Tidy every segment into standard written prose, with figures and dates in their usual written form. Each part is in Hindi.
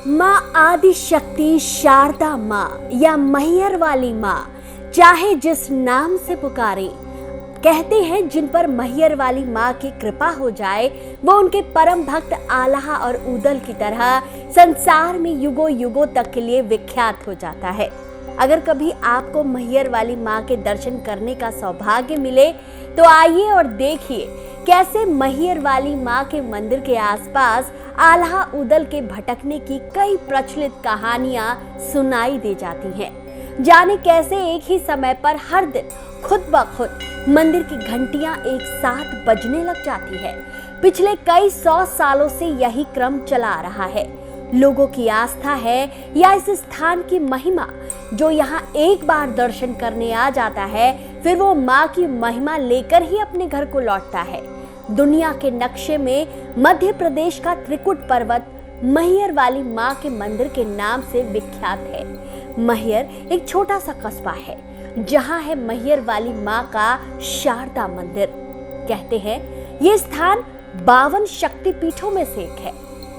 माँ आदि शक्ति शारदा माँ या मैहर वाली माँ चाहे जिस नाम से पुकारे, कहते हैं जिन पर मैहर वाली माँ की कृपा हो जाए वो उनके परम भक्त आल्हा और ऊदल की तरह संसार में युगों युगों तक के लिए विख्यात हो जाता है। अगर कभी आपको मैहर वाली माँ के दर्शन करने का सौभाग्य मिले तो आइए और देखिए कैसे मैहर वाली माँ के मंदिर के आसपास आल्हा ऊदल के भटकने की कई प्रचलित कहानियां सुनाई दे जाती हैं। जाने कैसे एक ही समय पर हर दिन खुद ब खुद मंदिर की घंटियां एक साथ बजने लग जाती है। पिछले कई 100 सालों से यही क्रम चला आ रहा है। लोगों की आस्था है या इस स्थान की महिमा, जो यहाँ एक बार दर्शन करने आ जाता है फिर वो माँ की महिमा लेकर ही अपने घर को लौटता है। दुनिया के नक्शे में मध्य प्रदेश का त्रिकुट पर्वत मैहर वाली माँ के मंदिर के नाम से विख्यात है। मैहर एक छोटा सा कस्बा है जहाँ है मैहर वाली माँ का शारदा मंदिर। कहते हैं ये स्थान 52 शक्तिपीठों में से एक है।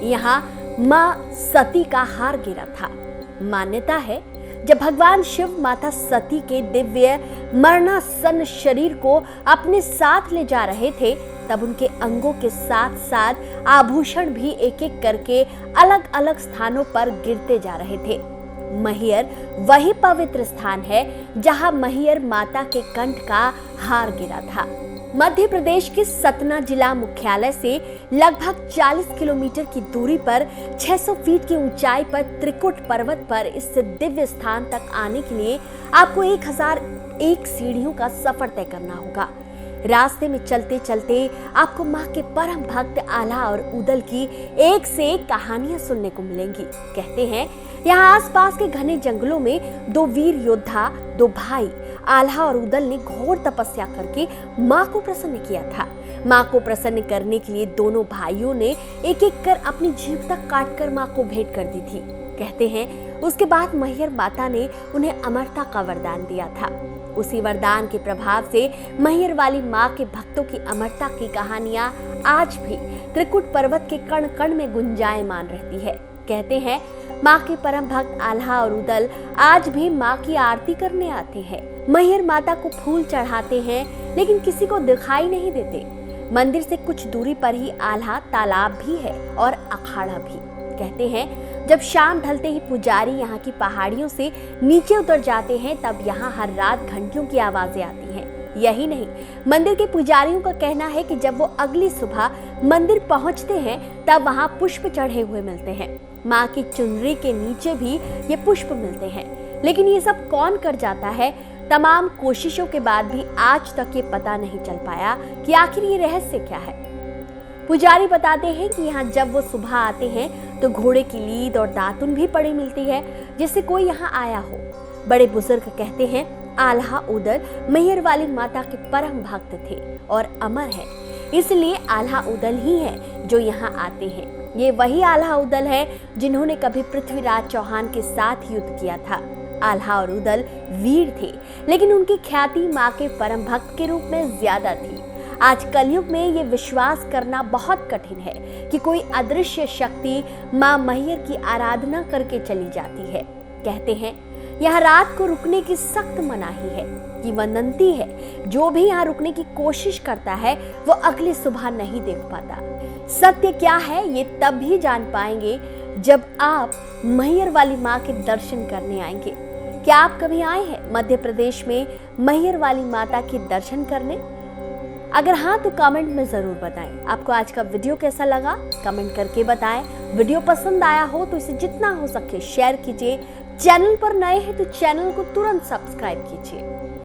यहाँ माँ सती का हार गिरा था। मान्यता है जब भगवान शिव माता सती के दिव्य मरणासन्न शरीर को अपने साथ ले जा रहे थे तब उनके अंगों के साथ साथ आभूषण भी एक एक करके अलग अलग स्थानों पर गिरते जा रहे थे। मैहर वही पवित्र स्थान है जहां मैहर माता के कंठ का हार गिरा था। मध्य प्रदेश के सतना जिला मुख्यालय से लगभग 40 किलोमीटर की दूरी पर 600 फीट की ऊंचाई पर त्रिकुट पर्वत पर इस दिव्य स्थान तक आने के लिए आपको 1001 सीढ़ियों का सफर तय करना होगा। रास्ते में चलते चलते आपको माँ के परम भक्त आल्हा और ऊदल की एक से एक कहानियां सुनने को मिलेंगी। कहते हैं यहाँ आसपास के घने जंगलों में दो वीर योद्धा, दो भाई आल्हा और ऊदल ने घोर तपस्या करके माँ को प्रसन्न किया था। माँ को प्रसन्न करने के लिए दोनों भाइयों ने एक एक कर अपनी जीभ तक काटकर माँ को भेंट कर दी थी। कहते हैं उसके बाद मैहर माता ने उन्हें अमरता का वरदान दिया था। उसी वरदान के प्रभाव से मैहर वाली माँ के भक्तों की अमरता की कहानियां आज भी त्रिकुट पर्वत के कण कण में गुंजायमान रहती है। कहते हैं माँ के परम भक्त आल्हा और ऊदल आज भी माँ की आरती करने आते हैं। मैहर माता को फूल चढ़ाते हैं लेकिन किसी को दिखाई नहीं देते। मंदिर से कुछ दूरी पर ही आल्हा तालाब भी है और अखाड़ा भी। कहते हैं जब शाम ढलते ही पुजारी यहाँ की पहाड़ियों से नीचे उतर जाते हैं तब यहाँ हर रात घंटियों की आवाजें आती हैं। यही नहीं, मंदिर के पुजारियों का कहना है कि जब वो अगली सुबह मंदिर पहुँचते हैं तब वहाँ पुष्प चढ़े हुए मिलते हैं। माँ की चुनरी के नीचे भी ये पुष्प मिलते हैं। लेकिन ये सब कौन कर जाता है? तमाम कोशिशों के बाद भी आज तक ये पता नहीं चल पाया कि आखिर ये रहस्य क्या है। पुजारी बताते हैं कि यहाँ जब वो सुबह आते हैं तो घोड़े की लीद और दातुन भी पड़ी मिलती है जिससे कोई यहाँ आया हो। बड़े बुजुर्ग कहते हैं आल्हा ऊदल मैहर वाली माता के परम भक्त थे और अमर है, इसलिए आल्हा ऊदल ही है जो यहाँ आते हैं। ये वही आल्हा ऊदल है जिन्होंने कभी पृथ्वीराज चौहान के साथ युद्ध किया था। आल्हा और ऊदल वीर थे लेकिन उनकी ख्याति माँ के परम भक्त के रूप में ज्यादा थी। आज कलयुग में ये विश्वास करना बहुत कठिन है कि कोई अदृश्य शक्ति माँ मैहर की आराधना करके चली जाती है। कहते हैं यहाँ रात को रुकने की सख्त मनाही है। ये वदंती है जो भी यहाँ रुकने की कोशिश करता है वो अगली सुबह नहीं देख पाता। सत्य क्या है ये तब भी जान पाएंगे जब आप मैहर वाली माँ के दर्शन करने आएंगे। क्या आप कभी आए हैं मध्य प्रदेश में मैहर वाली माता के दर्शन करने? अगर हाँ तो कमेंट में जरूर बताएं। आपको आज का वीडियो कैसा लगा कमेंट करके बताएं। वीडियो पसंद आया हो तो इसे जितना हो सके शेयर कीजिए। चैनल पर नए हैं तो चैनल को तुरंत सब्सक्राइब कीजिए।